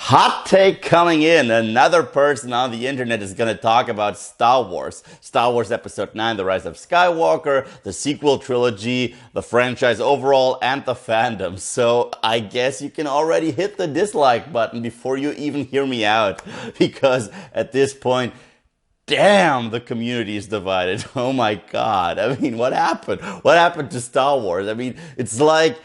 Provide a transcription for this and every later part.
Hot take coming in. Another person on the internet is going to talk about Star Wars. Star Wars Episode 9, The Rise of Skywalker, the sequel trilogy, the franchise overall, and the fandom. So I guess you can already hit the dislike button before you even hear me out. Because at this point, damn, the community is divided. Oh my God. I mean, what happened? What happened to Star Wars? I mean, it's like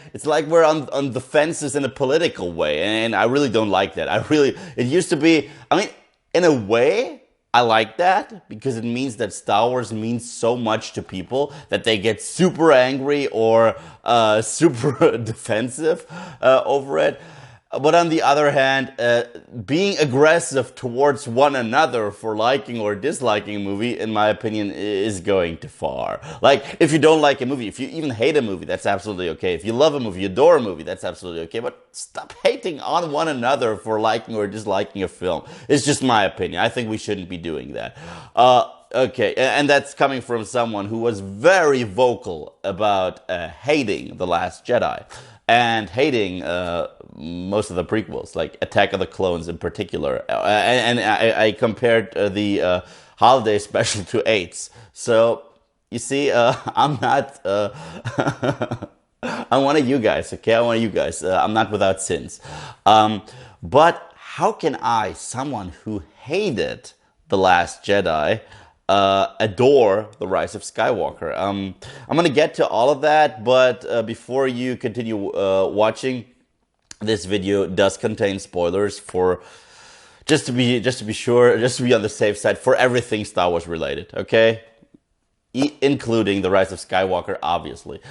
we're on the fences in a political way. And I really don't like that. It used to be, I mean, in a way, I like that because it means that Star Wars means so much to people that they get super angry or super defensive over it. But on the other hand, being aggressive towards one another for liking or disliking a movie, in my opinion, is going too far. Like, if you don't like a movie, if you even hate a movie, that's absolutely okay. If you love a movie, you adore a movie, that's absolutely okay. But stop hating on one another for liking or disliking a film. It's just my opinion. I think we shouldn't be doing that. Okay, and that's coming from someone who was very vocal about hating The Last Jedi and hating most of the prequels, like Attack of the Clones in particular. And I compared the holiday special to AIDS. So, you see, I'm not... I'm one of you guys, okay? I'm one of you guys. I'm not without sins. But how can I, someone who hated The Last Jedi, adore The Rise of Skywalker? I'm going to get to all of that, but before you continue watching, this video does contain spoilers for, just to be sure, just to be on the safe side, for everything Star Wars related, okay? Including The Rise of Skywalker, obviously.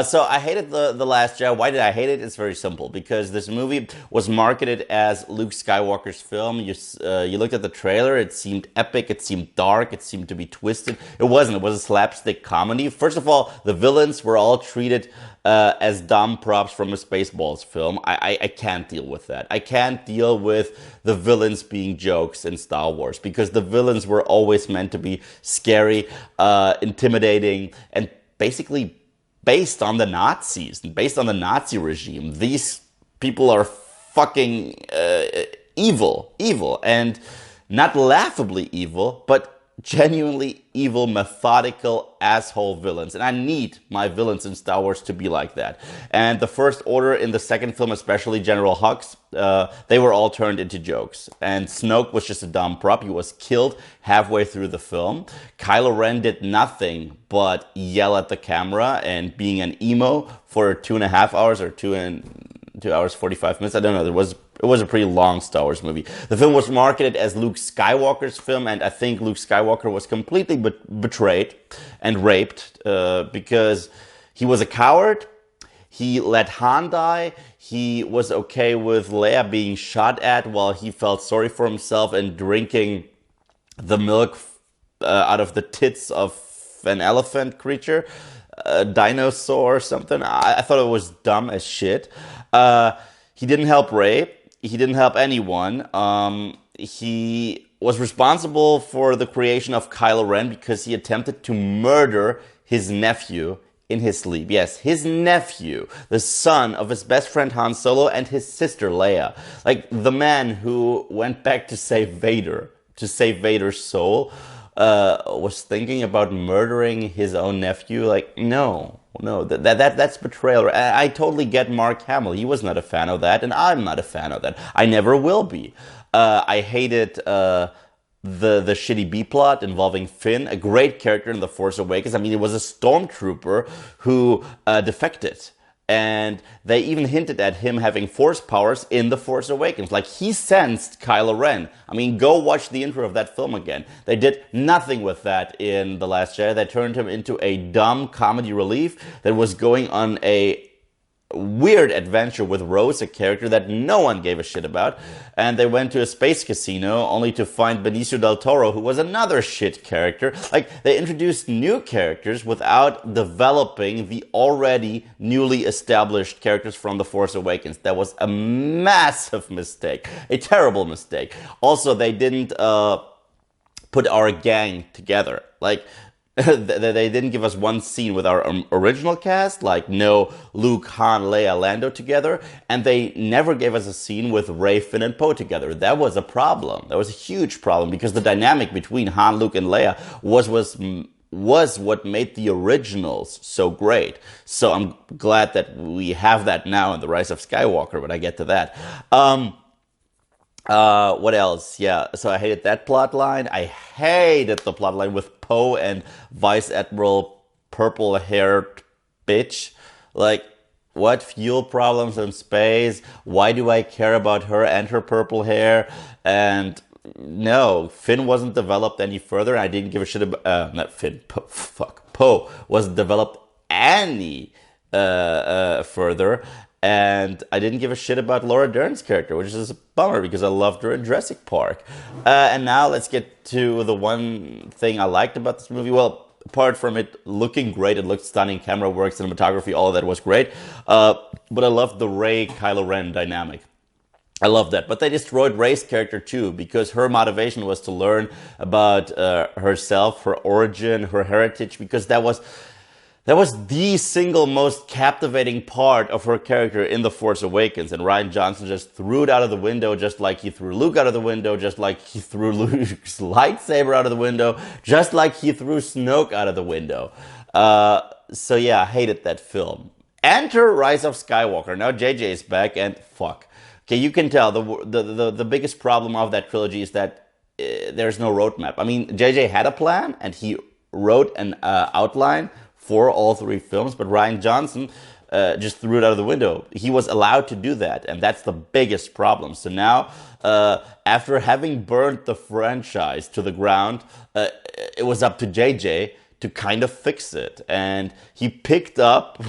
So I hated the Last Jedi. Why did I hate it? It's very simple. Because this movie was marketed as Luke Skywalker's film. You looked at the trailer. It seemed epic. It seemed dark. It seemed to be twisted. It wasn't. It was a slapstick comedy. First of all, the villains were all treated as dumb props from a Spaceballs film. I can't deal with that. I can't deal with the villains being jokes in Star Wars, because the villains were always meant to be scary, intimidating, and basically based on the Nazis, based on the Nazi regime. These people are fucking evil, and not laughably evil, but genuinely evil, methodical asshole villains. And I need my villains in Star Wars to be like that. And the First Order in the second film, especially General Hux, they were all turned into jokes. And Snoke was just a dumb prop. He was killed halfway through the film. Kylo Ren did nothing but yell at the camera and being an emo for 2.5 hours or 2 hours 45 minutes. I don't know. It was a pretty long Star Wars movie. The film was marketed as Luke Skywalker's film, and I think Luke Skywalker was completely betrayed and raped because he was a coward. He let Han die. He was okay with Leia being shot at while he felt sorry for himself and drinking the milk out of the tits of an elephant creature, a dinosaur or something. I thought it was dumb as shit. He didn't help Rey. He didn't help anyone. He was responsible for the creation of Kylo Ren because he attempted to murder his nephew in his sleep. Yes, his nephew, the son of his best friend Han Solo and his sister Leia. Like, the man who went back to save Vader, to save Vader's soul, was thinking about murdering his own nephew. Like, no, that's betrayal. I totally get Mark Hamill. He was not a fan of that, and I'm not a fan of that. I never will be. I hated the shitty B-plot involving Finn, a great character in The Force Awakens. I mean, it was a stormtrooper who defected. And they even hinted at him having force powers in The Force Awakens. Like, he sensed Kylo Ren. I mean, go watch the intro of that film again. They did nothing with that in The Last Jedi. They turned him into a dumb comedy relief that was going on a weird adventure with Rose, a character that no one gave a shit about. And they went to a space casino only to find Benicio del Toro, who was another shit character. Like, they introduced new characters without developing the already newly established characters from The Force Awakens. That was a massive mistake, a terrible mistake. Also, they didn't put our gang together. Like, They didn't give us one scene with our original cast, like no Luke, Han, Leia, Lando together, and they never gave us a scene with Rey, Finn, and Poe together. That was a problem. That was a huge problem because the dynamic between Han, Luke, and Leia was what made the originals so great. So I'm glad that we have that now in The Rise of Skywalker, when I get to that. What else? Yeah, so I hated that plot line. I hated the plot line with Poe and Vice Admiral Purple Haired Bitch. Like, what fuel problems in space? Why do I care about her and her purple hair? And no, Finn wasn't developed any further. I didn't give a shit about, not Finn, Poe wasn't developed any further. And I didn't give a shit about Laura Dern's character, which is a bummer because I loved her in Jurassic Park. And now let's get to the one thing I liked about this movie. Well, apart from it looking great, it looked stunning, camera work, cinematography, all of that was great. But I loved the Rey-Kylo Ren dynamic. I love that. But they destroyed Rey's character too, because her motivation was to learn about herself, her origin, her heritage, because that was the single most captivating part of her character in The Force Awakens. And Rian Johnson just threw it out of the window, just like he threw Luke out of the window, just like he threw Luke's lightsaber out of the window, just like he threw Snoke out of the window. So yeah, I hated that film. Enter Rise of Skywalker. Now JJ is back, and fuck. Okay, you can tell the biggest problem of that trilogy is that there's no roadmap. I mean, JJ had a plan, and he wrote an outline for all three films, but Rian Johnson just threw it out of the window. He was allowed to do that, and that's the biggest problem. So now, after having burnt the franchise to the ground, it was up to JJ to kind of fix it. And he picked up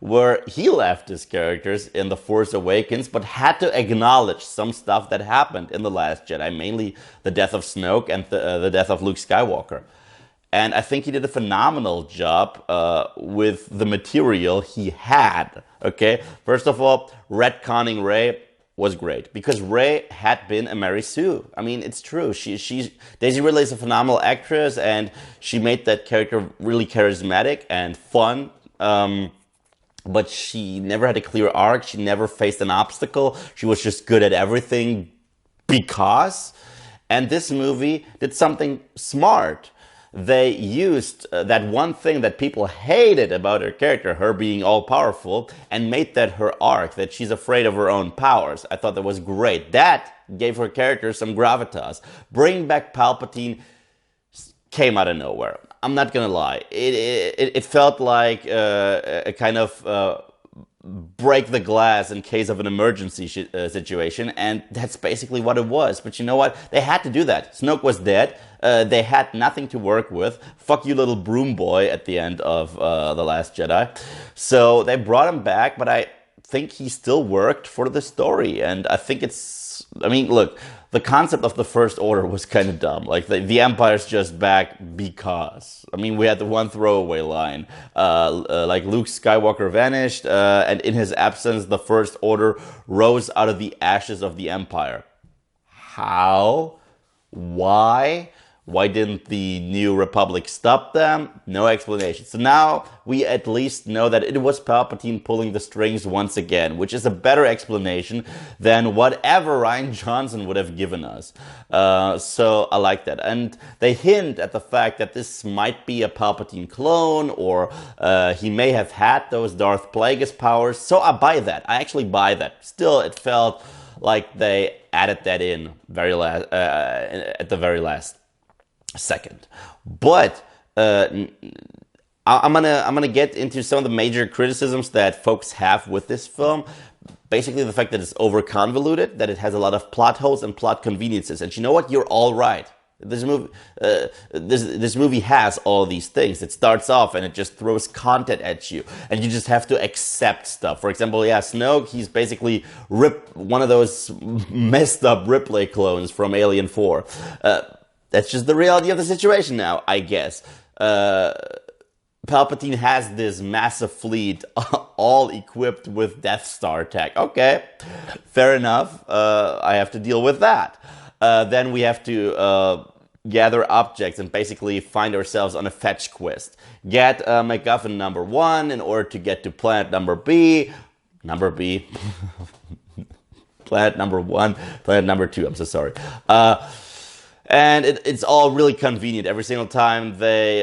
where he left his characters in The Force Awakens, but had to acknowledge some stuff that happened in The Last Jedi, mainly the death of Snoke and the death of Luke Skywalker. And I think he did a phenomenal job with the material he had. Okay, first of all, retconning Rey was great because Rey had been a Mary Sue. I mean, it's true. Daisy Ridley is a phenomenal actress, and she made that character really charismatic and fun. But she never had a clear arc. She never faced an obstacle. She was just good at everything because. And this movie did something smart. They used that one thing that people hated about her character, her being all-powerful, and made that her arc, that she's afraid of her own powers. I thought that was great. That gave her character some gravitas. Bring back Palpatine came out of nowhere. I'm not gonna lie. It felt like a kind of break the glass in case of an emergency situation, and that's basically what it was. But you know what? They had to do that. Snoke was dead. They had nothing to work with. Fuck you, little broom boy, at the end of The Last Jedi. So they brought him back, but I think he still worked for the story, and I think I mean, look, the concept of the First Order was kind of dumb. Like, the Empire's just back because. I mean, we had the one throwaway line. Like, Luke Skywalker vanished, and in his absence, the First Order rose out of the ashes of the Empire. How? Why? Why didn't the New Republic stop them? No explanation. So now we at least know that it was Palpatine pulling the strings once again, which is a better explanation than whatever Rian Johnson would have given us. So I like that. And they hint at the fact that this might be a Palpatine clone, or he may have had those Darth Plagueis powers. So I buy that. I actually buy that. Still, it felt like they added that in at the very last second. But I'm gonna get into some of the major criticisms that folks have with this film. Basically, the fact that it's over convoluted, that it has a lot of plot holes and plot conveniences. And you know what? You're all right. This movie has all these things. It starts off and it just throws content at you, and you just have to accept stuff. For example, yeah, Snoke, he's basically one of those messed up Ripley clones from Alien 4. That's just the reality of the situation now, I guess. Palpatine has this massive fleet, all equipped with Death Star tech. Okay, fair enough. I have to deal with that. Then we have to gather objects and basically find ourselves on a fetch quest. Get MacGuffin number 1 in order to get to planet number B. Number B. Planet number 1, planet number 2, I'm so sorry. And it's all really convenient. Every single time they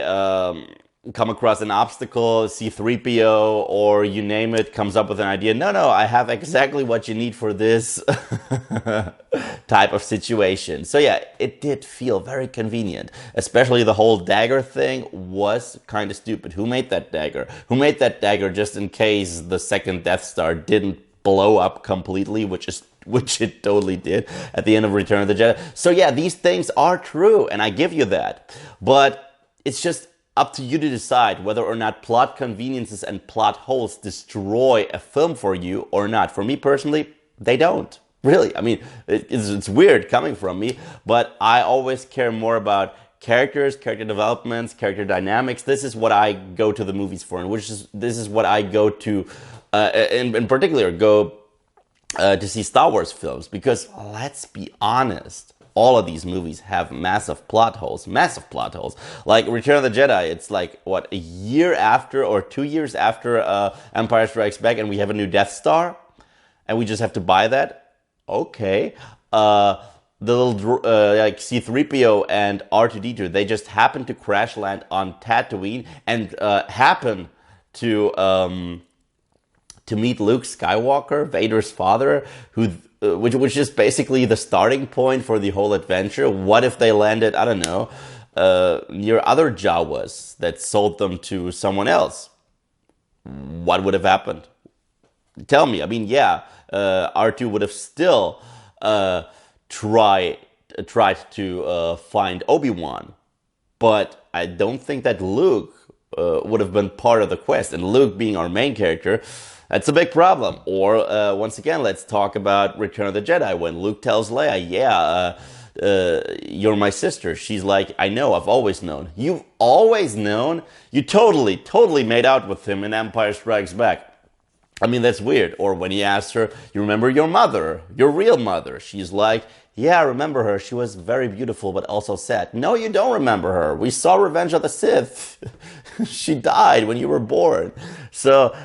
come across an obstacle, C-3PO or you name it, comes up with an idea. No, I have exactly what you need for this type of situation. So yeah, it did feel very convenient. Especially the whole dagger thing was kind of stupid. Who made that dagger? Who made that dagger just in case the second Death Star didn't blow up completely, which it totally did at the end of Return of the Jedi. So yeah, these things are true, and I give you that. But it's just up to you to decide whether or not plot conveniences and plot holes destroy a film for you or not. For me personally, they don't. Really, I mean, it's weird coming from me, but I always care more about characters, character developments, character dynamics. This is what I go to the movies for, and this is what I go to, in particular, go to see Star Wars films, because let's be honest, all of these movies have massive plot holes. Like Return of the Jedi, it's like, what, a year after or 2 years after Empire Strikes Back, and we have a new Death Star, and we just have to buy that? Okay. The little like C-3PO and R2-D2, they just happen to crash land on Tatooine and happen to meet Luke Skywalker, Vader's father, which is basically the starting point for the whole adventure. What if they landed, I don't know, near other Jawas that sold them to someone else? What would have happened? Tell me. I mean, yeah, R2 would have still tried to find Obi-Wan, but I don't think that Luke would have been part of the quest. And Luke being our main character, that's a big problem. Or once again, let's talk about Return of the Jedi, when Luke tells Leia, yeah, you're my sister. She's like, I know, I've always known. You've always known? You totally made out with him in Empire Strikes Back. I mean, that's weird. Or when he asks her, you remember your mother, your real mother? She's like, yeah, I remember her. She was very beautiful, but also sad. No, you don't remember her. We saw Revenge of the Sith. She died when you were born. So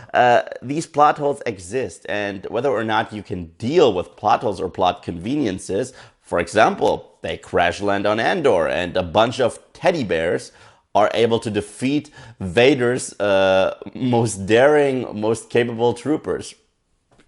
these plot holes exist. And whether or not you can deal with plot holes or plot conveniences, for example, they crash land on Endor and a bunch of teddy bears are able to defeat Vader's most daring, most capable troopers.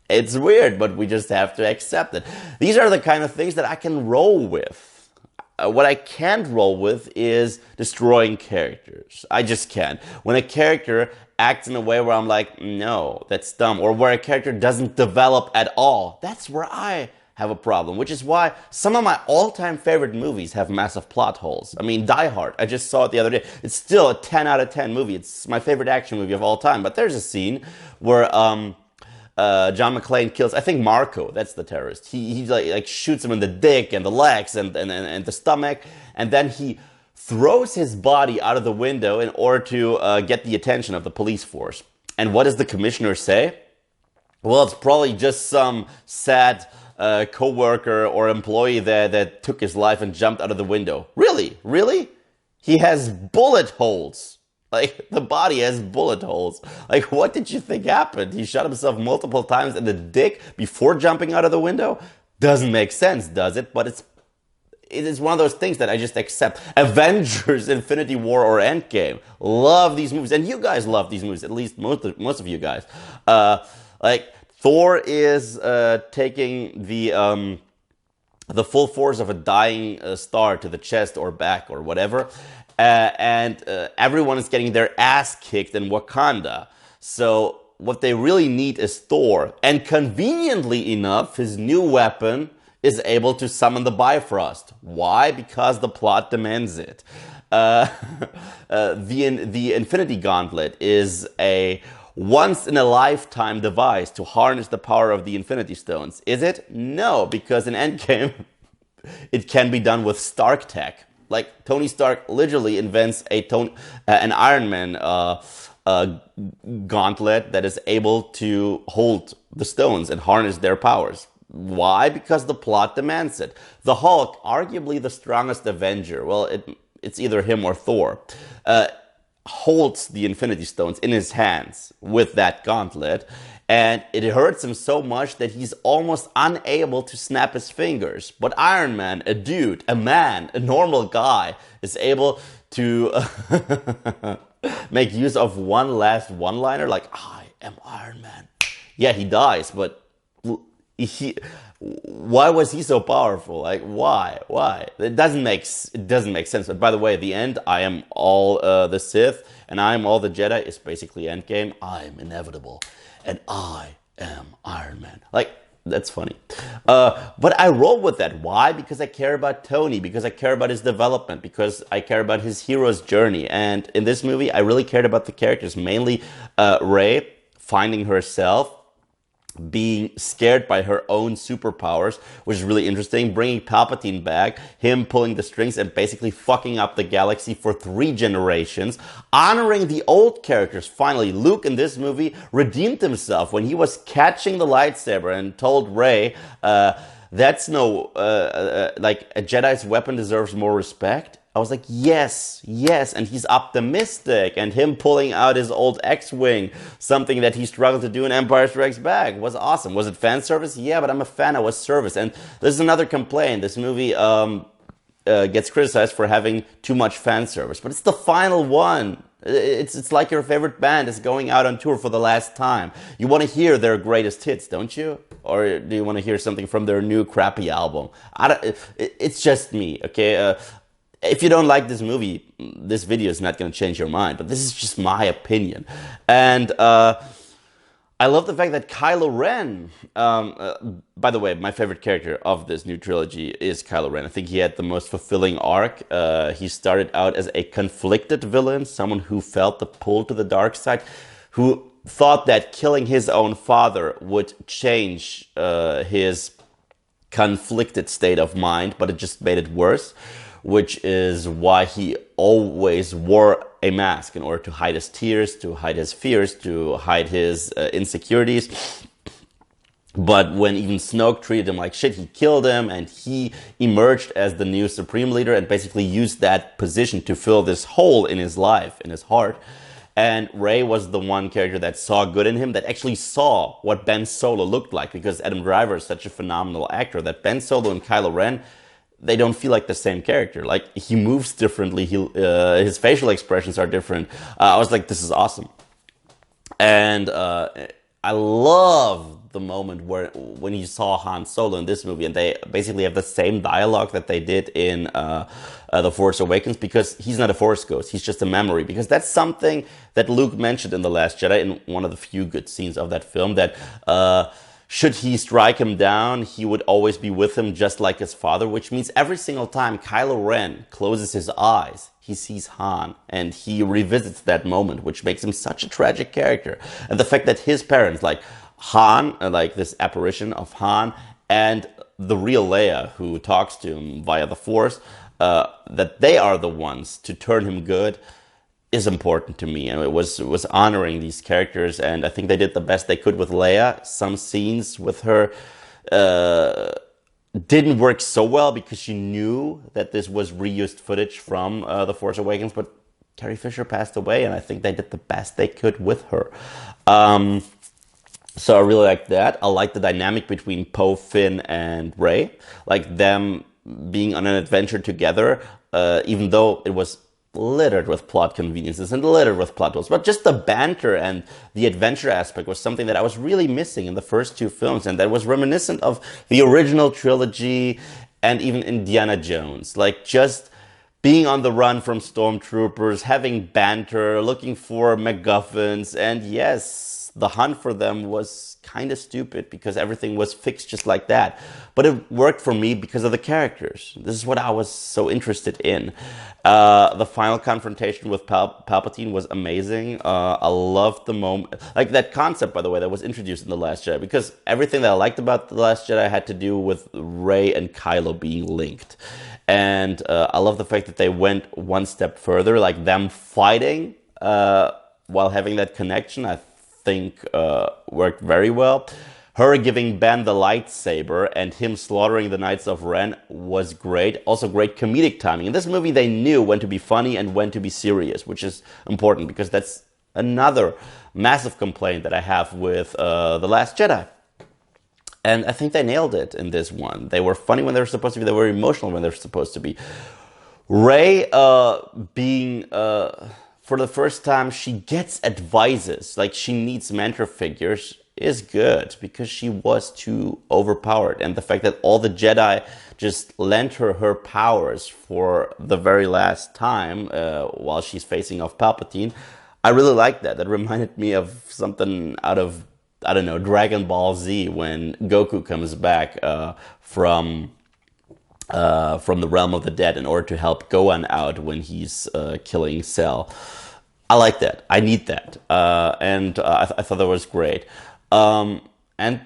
It's weird, but we just have to accept it. These are the kind of things that I can roll with. What I can't roll with is destroying characters. I just can't. When a character acts in a way where I'm like, no, that's dumb, or where a character doesn't develop at all, that's where I have a problem, which is why some of my all-time favorite movies have massive plot holes. I mean, Die Hard, I just saw it the other day. It's still a 10 out of 10 movie. It's my favorite action movie of all time. But there's a scene where John McClane kills, I think, Marco. That's the terrorist. He like shoots him in the dick and the legs and the stomach, and then he throws his body out of the window in order to get the attention of the police force. And what does the commissioner say? Well, it's probably just some sad co-worker or employee that took his life and jumped out of the window. Really? He has bullet holes. Like, the body has bullet holes. Like, what did you think happened? He shot himself multiple times in the dick before jumping out of the window? Doesn't make sense, does it? But it is one of those things that I just accept. Avengers, Infinity War, or Endgame. Love these movies. And you guys love these movies, at least most of you guys. Like, Thor is taking the full force of a dying star to the chest or back or whatever, and everyone is getting their ass kicked in Wakanda. So what they really need is Thor, and conveniently enough, his new weapon is able to summon the Bifrost. Why? Because the plot demands it. The Infinity Gauntlet is a once-in-a-lifetime device to harness the power of the Infinity Stones. Is it? No, because in Endgame, it can be done with Stark tech. Like, Tony Stark literally invents an Iron Man gauntlet that is able to hold the stones and harness their powers. Why? Because the plot demands it. The Hulk, arguably the strongest Avenger, well, it's either him or Thor, holds the Infinity Stones in his hands with that gauntlet, and it hurts him so much that he's almost unable to snap his fingers. But Iron Man, a dude, a man, a normal guy, is able to make use of one last one-liner, like, I am Iron Man. Yeah, he dies, but he, why was he so powerful? Like, why? It doesn't make sense. But by the way, at the end, I am all the Sith and I am all the Jedi is basically Endgame. I am inevitable, and I am Iron Man. Like, that's funny. But I roll with that. Why? Because I care about Tony, because I care about his development, because I care about his hero's journey. And in this movie, I really cared about the characters, mainly Rey finding herself, being scared by her own superpowers, which is really interesting, bringing Palpatine back, him pulling the strings and basically fucking up the galaxy for 3 generations, honoring the old characters. Finally, Luke in this movie redeemed himself when he was catching the lightsaber and told Rey, that's no, like, a Jedi's weapon deserves more respect. I was like, yes, and he's optimistic, and him pulling out his old X-Wing, something that he struggled to do in Empire Strikes Back, was awesome. Was it fan service? Yeah, but I'm a fan, I was service. And this is another complaint. This movie gets criticized for having too much fan service, but it's the final one. It's like your favorite band is going out on tour for the last time. You want to hear their greatest hits, don't you? Or do you want to hear something from their new crappy album? It's just me, okay? If you don't like this movie, this video is not going to change your mind, but this is just my opinion. And I love the fact that Kylo Ren, by the way, my favorite character of this new trilogy is Kylo Ren. I think he had the most fulfilling arc. He started out as a conflicted villain, someone who felt the pull to the dark side, who thought that killing his own father would change his conflicted state of mind, but it just made it worse, which is why he always wore a mask in order to hide his tears, to hide his fears, to hide his insecurities. But when even Snoke treated him like shit, he killed him, and he emerged as the new Supreme Leader and basically used that position to fill this hole in his life, in his heart. And Rey was the one character that saw good in him, that actually saw what Ben Solo looked like, because Adam Driver is such a phenomenal actor that Ben Solo and Kylo Ren, they don't feel like the same character. Like, he moves differently. His facial expressions are different. I was like, this is awesome. And I love the moment when you saw Han Solo in this movie, and they basically have the same dialogue that they did in The Force Awakens, because he's not a Force ghost. He's just a memory. Because that's something that Luke mentioned in The Last Jedi, in one of the few good scenes of that film, that should he strike him down, he would always be with him, just like his father, which means every single time Kylo Ren closes his eyes, he sees Han, and he revisits that moment, which makes him such a tragic character. And the fact that his parents, like Han, like this apparition of Han, and the real Leia, who talks to him via the Force, that they are the ones to turn him good, is important to me. And it was honoring these characters, and I think they did the best they could with Leia. Some scenes with her didn't work so well because you knew that this was reused footage from The Force Awakens, but Carrie Fisher passed away, and I think they did the best they could with her. So I really like that. I like the dynamic between Poe, Finn, and Rey, like them being on an adventure together, even though it was littered with plot conveniences and littered with plot holes. But just the banter and the adventure aspect was something that I was really missing in the first 2 films, and that was reminiscent of the original trilogy and even Indiana Jones. Like, just being on the run from stormtroopers, having banter, looking for MacGuffins, and yes, the hunt for them was kind of stupid because everything was fixed just like that. But it worked for me because of the characters. This is what I was so interested in. The final confrontation with Palpatine was amazing. I loved the moment. Like, that concept, by the way, that was introduced in The Last Jedi, because everything that I liked about The Last Jedi had to do with Rey and Kylo being linked. And I love the fact that they went one step further, like them fighting while having that connection. I think worked very well. Her giving Ben the lightsaber and him slaughtering the Knights of Ren was great. Also great comedic timing. In this movie, they knew when to be funny and when to be serious, which is important because that's another massive complaint that I have with The Last Jedi. And I think they nailed it in this one. They were funny when they were supposed to be. They were emotional when they were supposed to be. Rey being for the first time, she gets advices. Like she needs mentor figures is good because she was too overpowered. And the fact that all the Jedi just lent her powers for the very last time while she's facing off Palpatine, I really like that. That reminded me of something out of, I don't know, Dragon Ball Z when Goku comes back from the realm of the dead in order to help Gohan out when he's killing Cell. I like that. I need that. I thought that was great. And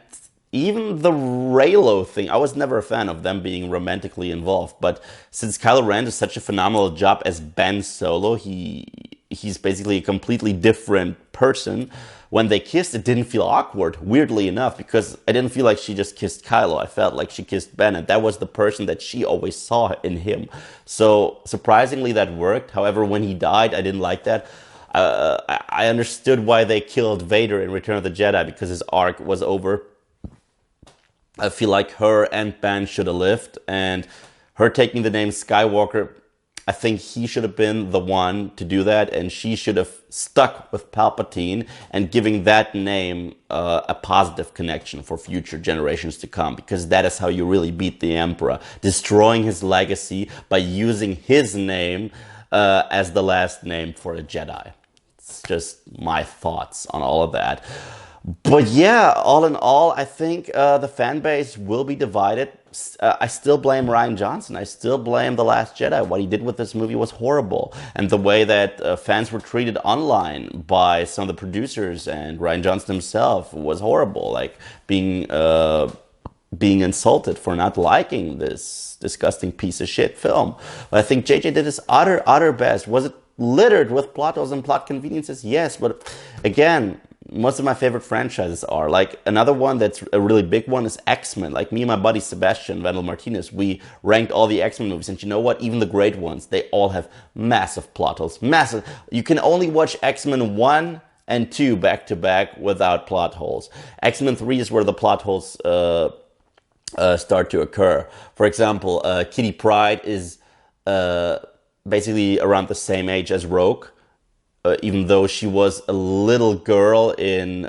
even the Reylo thing, I was never a fan of them being romantically involved. But since Kylo Ren does such a phenomenal job as Ben Solo, he's basically a completely different person. When they kissed, it didn't feel awkward, weirdly enough, because I didn't feel like she just kissed Kylo. I felt like she kissed Ben, and that was the person that she always saw in him. So surprisingly, that worked. However, when he died, I didn't like that. I understood why they killed Vader in Return of the Jedi, because his arc was over. I feel like her and Ben should have lived, and her taking the name Skywalker, I think he should have been the one to do that, and she should have stuck with Palpatine and giving that name a positive connection for future generations to come, because that is how you really beat the Emperor, destroying his legacy by using his name as the last name for a Jedi. It's just my thoughts on all of that. But yeah, all in all, I think the fan base will be divided. I still blame Rian Johnson. I still blame The Last Jedi. What he did with this movie was horrible. And the way that fans were treated online by some of the producers and Rian Johnson himself was horrible. Like being insulted for not liking this disgusting piece of shit film. But I think JJ did his utter best. Was it littered with plot holes and plot conveniences? Yes, but again, most of my favorite franchises are. Like another one that's a really big one is X-Men. Like me and my buddy Sebastian Vandal Martinez, we ranked all the X-Men movies, and you know what? Even the great ones, they all have massive plot holes. Massive. You can only watch X-Men 1 and 2 back to back without plot holes. X-Men 3 is where the plot holes start to occur. For example, Kitty Pryde is basically around the same age as Rogue. Even though she was a little girl in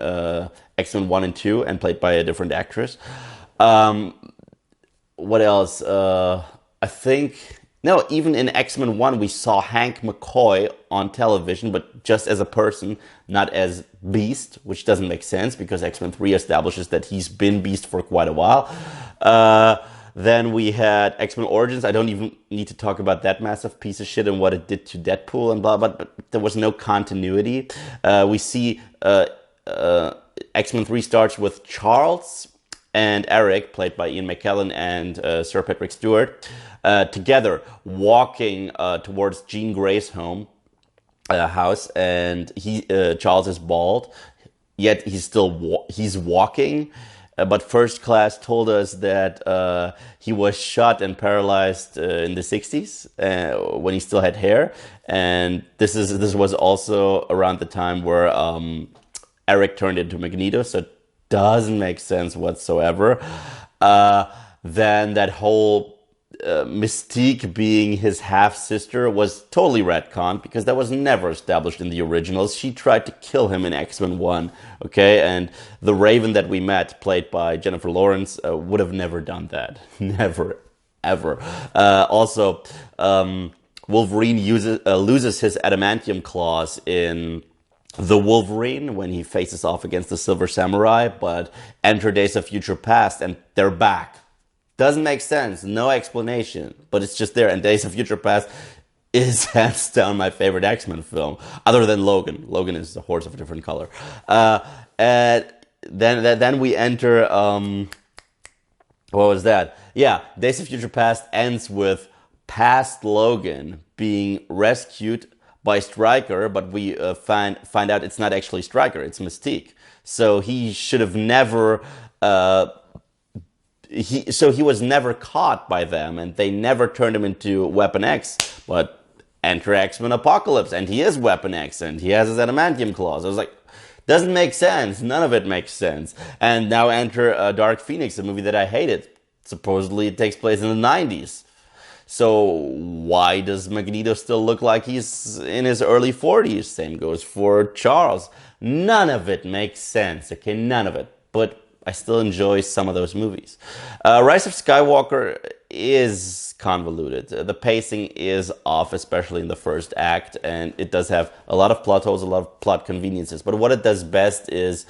X-Men 1 and 2 and played by a different actress. What else? I think... No, even in X-Men 1 we saw Hank McCoy on television, but just as a person, not as Beast, which doesn't make sense because X-Men 3 establishes that he's been Beast for quite a while. Then we had X-Men Origins. I don't even need to talk about that massive piece of shit and what it did to Deadpool and blah, but there was no continuity. We see X-Men 3 starts with Charles and Eric, played by Ian McKellen and Sir Patrick Stewart, together walking towards Jean Grey's house, and Charles is bald, yet he's walking. But First Class told us that he was shot and paralyzed in the 60s when he still had hair. And this was also around the time where Eric turned into Magneto, so it doesn't make sense whatsoever. Then that whole Mystique being his half-sister was totally retconned because that was never established in the originals. She tried to kill him in X-Men 1, okay? And the Raven that we met, played by Jennifer Lawrence, would have never done that. Never, ever. Also, Wolverine loses his adamantium claws in The Wolverine when he faces off against the Silver Samurai, but enter Days of Future Past and they're back. Doesn't make sense, no explanation, but it's just there. And Days of Future Past is hands down my favorite X-Men film, other than Logan. Logan is a horse of a different color. And then we enter, what was that? Yeah, Days of Future Past ends with past Logan being rescued by Stryker, but we find out it's not actually Stryker, it's Mystique. So he should have never. He was never caught by them, and they never turned him into Weapon X. But enter X-Men Apocalypse, and he is Weapon X, and he has his adamantium claws. I was like, doesn't make sense. None of it makes sense. And now enter Dark Phoenix, a movie that I hated. Supposedly it takes place in the 90s. So why does Magneto still look like he's in his early 40s? Same goes for Charles. None of it makes sense. Okay, none of it. But I still enjoy some of those movies. Rise of Skywalker is convoluted. The pacing is off, especially in the first act, and it does have a lot of plot holes, a lot of plot conveniences. But what it does best is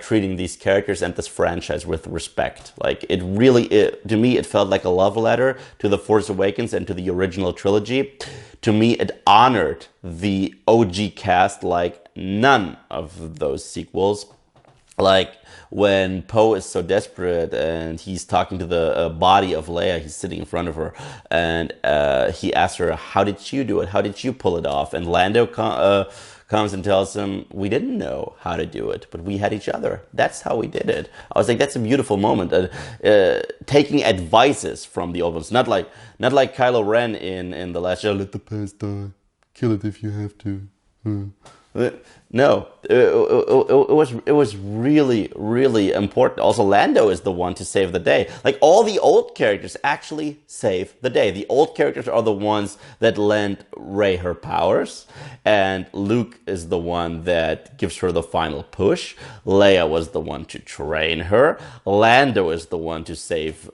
treating these characters and this franchise with respect. Like, to me, it felt like a love letter to The Force Awakens and to the original trilogy. To me, it honored the OG cast like none of those sequels. Like when Poe is so desperate and he's talking to the body of Leia, he's sitting in front of her, and he asks her, "How did you do it? How did you pull it off?" And Lando comes and tells him, "We didn't know how to do it, but we had each other. That's how we did it." I was like, that's a beautiful moment. Taking advices from the old ones, not like Kylo Ren in The Last Jedi. Let the past die. Kill it if you have to. No, it was really, really important. Also, Lando is the one to save the day. Like, all the old characters actually save the day. The old characters are the ones that lend Rey her powers, and Luke is the one that gives her the final push. Leia was the one to train her. Lando is the one to save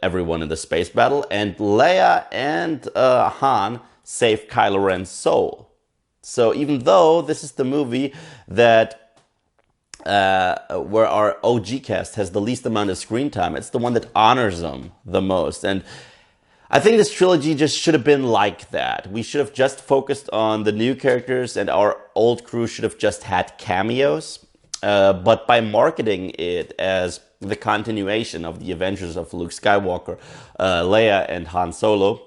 everyone in the space battle, and Leia and Han save Kylo Ren's soul. So even though this is the movie that where our OG cast has the least amount of screen time, it's the one that honors them the most. And I think this trilogy just should have been like that. We should have just focused on the new characters, and our old crew should have just had cameos. But by marketing it as the continuation of the adventures of Luke Skywalker, Leia, and Han Solo,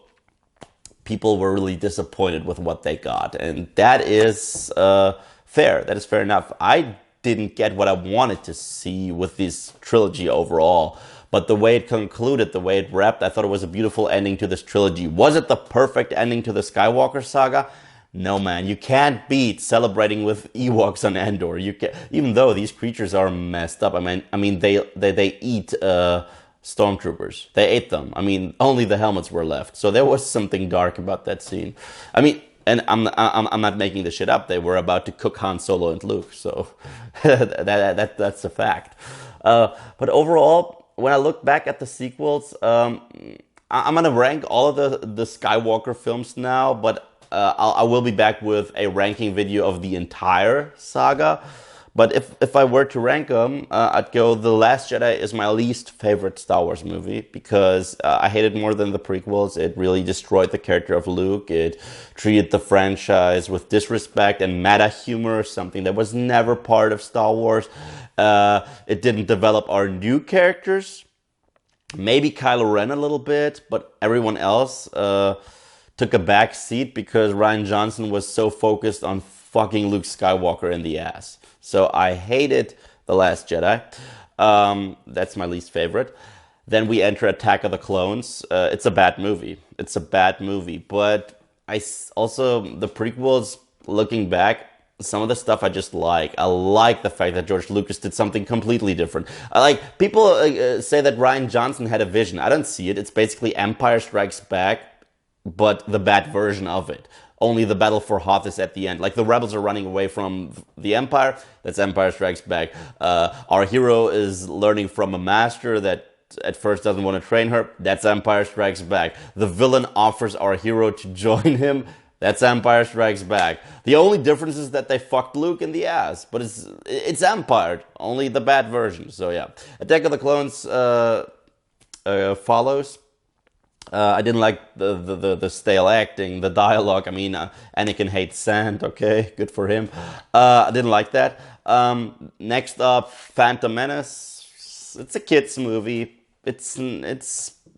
people were really disappointed with what they got. And that is fair. That is fair enough. I didn't get what I wanted to see with this trilogy overall. But the way it concluded, the way it wrapped, I thought it was a beautiful ending to this trilogy. Was it the perfect ending to the Skywalker saga? No, man. You can't beat celebrating with Ewoks on Endor. You can, even though these creatures are messed up. I mean, they eat stormtroopers. They ate them. I mean, only the helmets were left. So there was something dark about that scene. I mean, and I'm not making this shit up. They were about to cook Han Solo and Luke. So that's a fact. But overall, when I look back at the sequels, I'm gonna rank all of the Skywalker films now. But I will be back with a ranking video of the entire saga. But if I were to rank them, I'd go The Last Jedi is my least favorite Star Wars movie because I hate it more than the prequels. It really destroyed the character of Luke. It treated the franchise with disrespect and meta humor, something that was never part of Star Wars. It didn't develop our new characters. Maybe Kylo Ren a little bit, but everyone else took a back seat because Rian Johnson was so focused on fucking Luke Skywalker in the ass. So I hated The Last Jedi. That's my least favorite. Then we enter Attack of the Clones. It's a bad movie. It's a bad movie. But also, the prequels, looking back, some of the stuff I just like. I like the fact that George Lucas did something completely different. People say that Rian Johnson had a vision. I don't see it. It's basically Empire Strikes Back, but the bad version of it. Only the battle for Hoth is at the end. Like, the rebels are running away from the Empire. That's Empire Strikes Back. Our hero is learning from a master that at first doesn't want to train her. That's Empire Strikes Back. The villain offers our hero to join him. That's Empire Strikes Back. The only difference is that they fucked Luke in the ass. But it's Empire. Only the bad version. So yeah. Attack of the Clones follows. I didn't like the stale acting, the dialogue. I mean, Anakin hates sand, okay, good for him. I didn't like that. Next up, Phantom Menace. It's a kid's movie. It's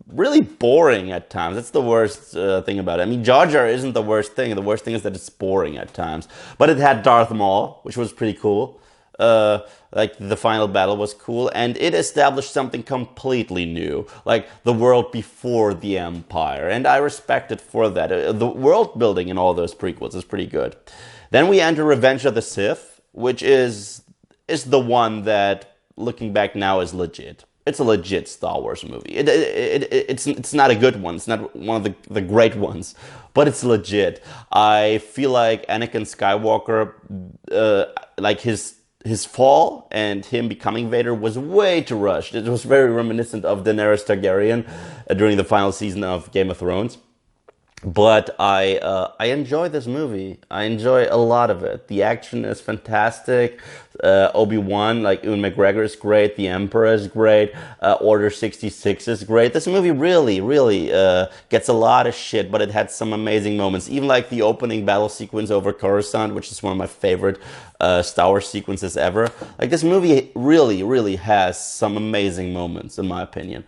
really boring at times. That's the worst thing about it. I mean, Jar Jar isn't the worst thing. The worst thing is that it's boring at times. But it had Darth Maul, which was pretty cool. Like the final battle was cool, and it established something completely new, like the world before the Empire, and I respect it for that. The world building in all those prequels is pretty good. Then we enter Revenge of the Sith, which is the one that, looking back now, is legit. It's a legit Star Wars movie. It's not a good one. It's not one of the great ones, but it's legit. I feel like Anakin Skywalker, like his fall and him becoming Vader was way too rushed. It was very reminiscent of Daenerys Targaryen during the final season of Game of Thrones. But I enjoy this movie. I enjoy a lot of it. The action is fantastic. Obi-Wan, like Ewan McGregor, is great. The Emperor is great. Order 66 is great. This movie really gets a lot of shit, but it had some amazing moments. Even like the opening battle sequence over Coruscant, which is one of my favorite Star Wars sequences ever. Like this movie really has some amazing moments, in my opinion.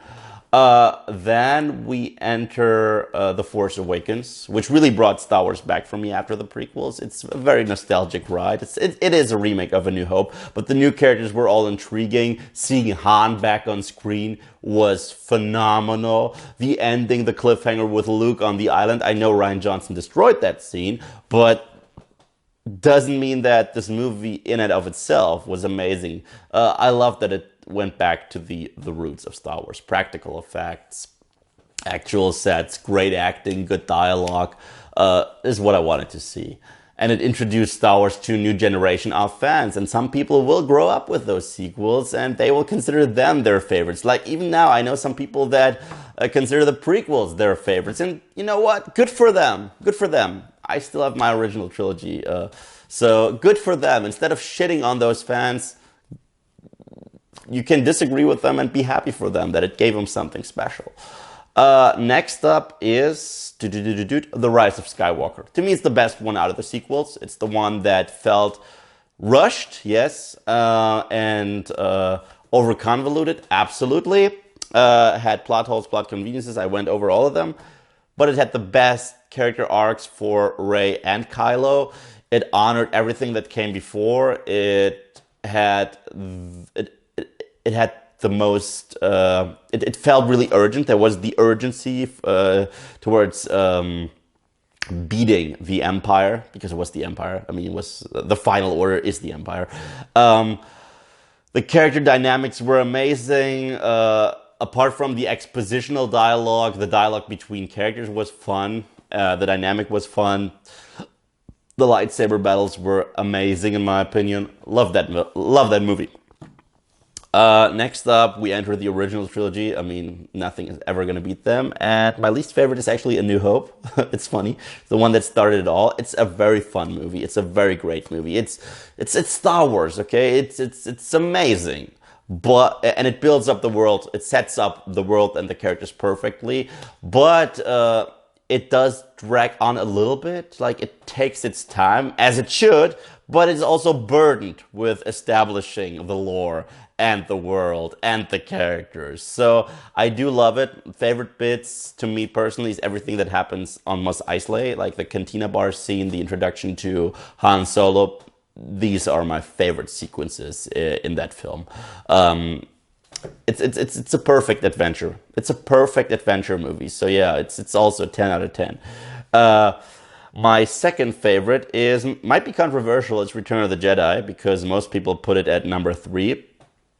Then we enter The Force Awakens, which really brought Star Wars back for me after the prequels. It's a very nostalgic ride. It is a remake of A New Hope, but the new characters were all intriguing. Seeing Han back on screen was phenomenal. The ending, the cliffhanger with Luke on the island. I know Rian Johnson destroyed that scene, but doesn't mean that this movie in and of itself was amazing. I love that it went back to the roots of Star Wars. Practical effects, actual sets, great acting, good dialogue is what I wanted to see. And it introduced Star Wars to a new generation of fans. And some people will grow up with those sequels and they will consider them their favorites. Like even now, I know some people that consider the prequels their favorites. And you know what? Good for them. Good for them. I still have my original trilogy. So good for them. Instead of shitting on those fans, you can disagree with them and be happy for them that it gave them something special. Next up is The Rise of Skywalker. To me, it's the best one out of the sequels. It's the one that felt rushed, yes, and over-convoluted, absolutely. Had plot holes, plot conveniences. I went over all of them. But it had the best character arcs for Rey and Kylo. It honored everything that came before. It had the most. It felt really urgent. There was the urgency towards beating the Empire, because it was the Empire. I mean, it was the final order is the Empire. The character dynamics were amazing. Apart from the expositional dialogue, the dialogue between characters was fun. The dynamic was fun. The lightsaber battles were amazing, in my opinion. Love that movie. Next up, we enter the original trilogy. I mean, nothing is ever going to beat them. And my least favorite is actually A New Hope. It's funny. The one that started it all. It's a very fun movie. It's a very great movie. It's Star Wars, okay? It's amazing. And it builds up the world. It sets up the world and the characters perfectly. But it does drag on a little bit. Like, it takes its time, as it should, but it's also burdened with establishing the lore and the world and the characters. So I do love it. Favorite bits to me personally is everything that happens on Mos Eisley, like the Cantina Bar scene, the introduction to Han Solo. These are my favorite sequences in that film. It's a perfect adventure. It's a perfect adventure movie. So yeah, it's also a 10 out of 10. My second favorite might be controversial. It's Return of the Jedi, because most people put it at number 3.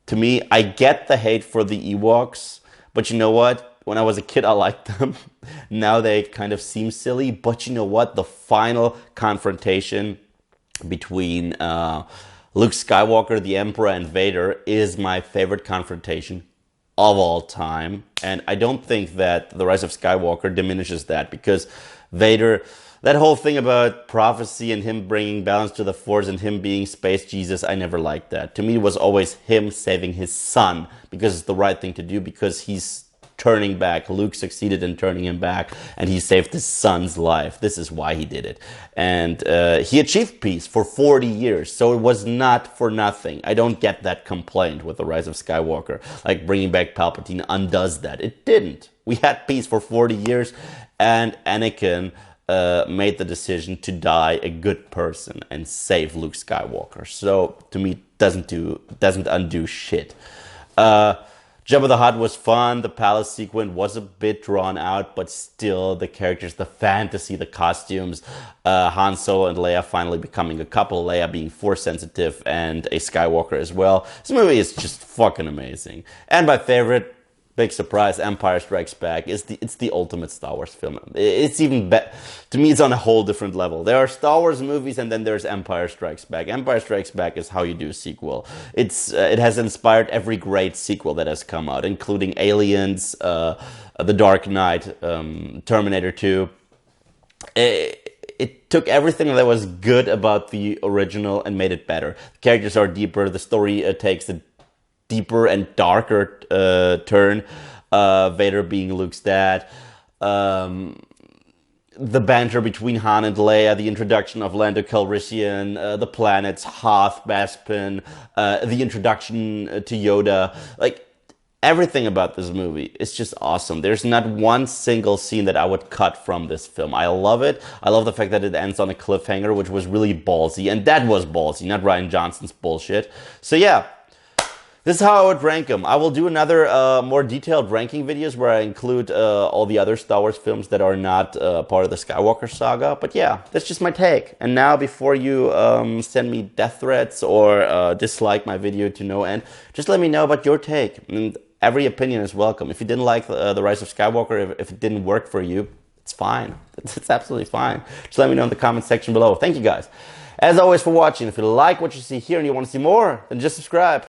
To me, I get the hate for the Ewoks, but you know what? When I was a kid, I liked them. Now they kind of seem silly, but you know what? The final confrontation between Luke Skywalker, the Emperor, and Vader is my favorite confrontation of all time. And I don't think that The Rise of Skywalker diminishes that, because Vader, that whole thing about prophecy and him bringing balance to the Force and him being Space Jesus, I never liked that. To me, it was always him saving his son, because it's the right thing to do, because he's turning back. Luke succeeded in turning him back, and he saved his son's life. This is why he did it. And he achieved peace for 40 years, so it was not for nothing. I don't get that complaint with The Rise of Skywalker. Like, bringing back Palpatine undoes that. It didn't. we had peace for 40 years, and Anakin made the decision to die a good person and save Luke Skywalker. So to me, doesn't undo shit. Jabba the Hutt was fun. The palace sequence was a bit drawn out, but still the characters, the fantasy, the costumes, Han Solo and Leia finally becoming a couple, Leia being force sensitive and a Skywalker as well. This movie is just fucking amazing. And my favorite, big surprise, Empire Strikes Back. It's the ultimate Star Wars film. It's even better. To me, it's on a whole different level. There are Star Wars movies, and then there's Empire Strikes Back. Empire Strikes Back is how you do a sequel. It has inspired every great sequel that has come out, including Aliens, The Dark Knight, Terminator 2. It took everything that was good about the original and made it better. The characters are deeper. The story takes a deeper and darker turn. Vader being Luke's dad. The banter between Han and Leia, the introduction of Lando Calrissian, the planets, Hoth, Bespin, the introduction to Yoda. Like, everything about this movie is just awesome. There's not one single scene that I would cut from this film. I love it. I love the fact that it ends on a cliffhanger, which was really ballsy. And that was ballsy, not Rian Johnson's bullshit. So yeah. This is how I would rank them. I will do another more detailed ranking videos where I include all the other Star Wars films that are not part of the Skywalker saga. But yeah, that's just my take. And now, before you send me death threats or dislike my video to no end, just let me know about your take. And every opinion is welcome. If you didn't like The Rise of Skywalker, if it didn't work for you, it's fine. It's absolutely fine. Just let me know in the comment section below. Thank you guys, as always, for watching. If you like what you see here and you want to see more, then just subscribe.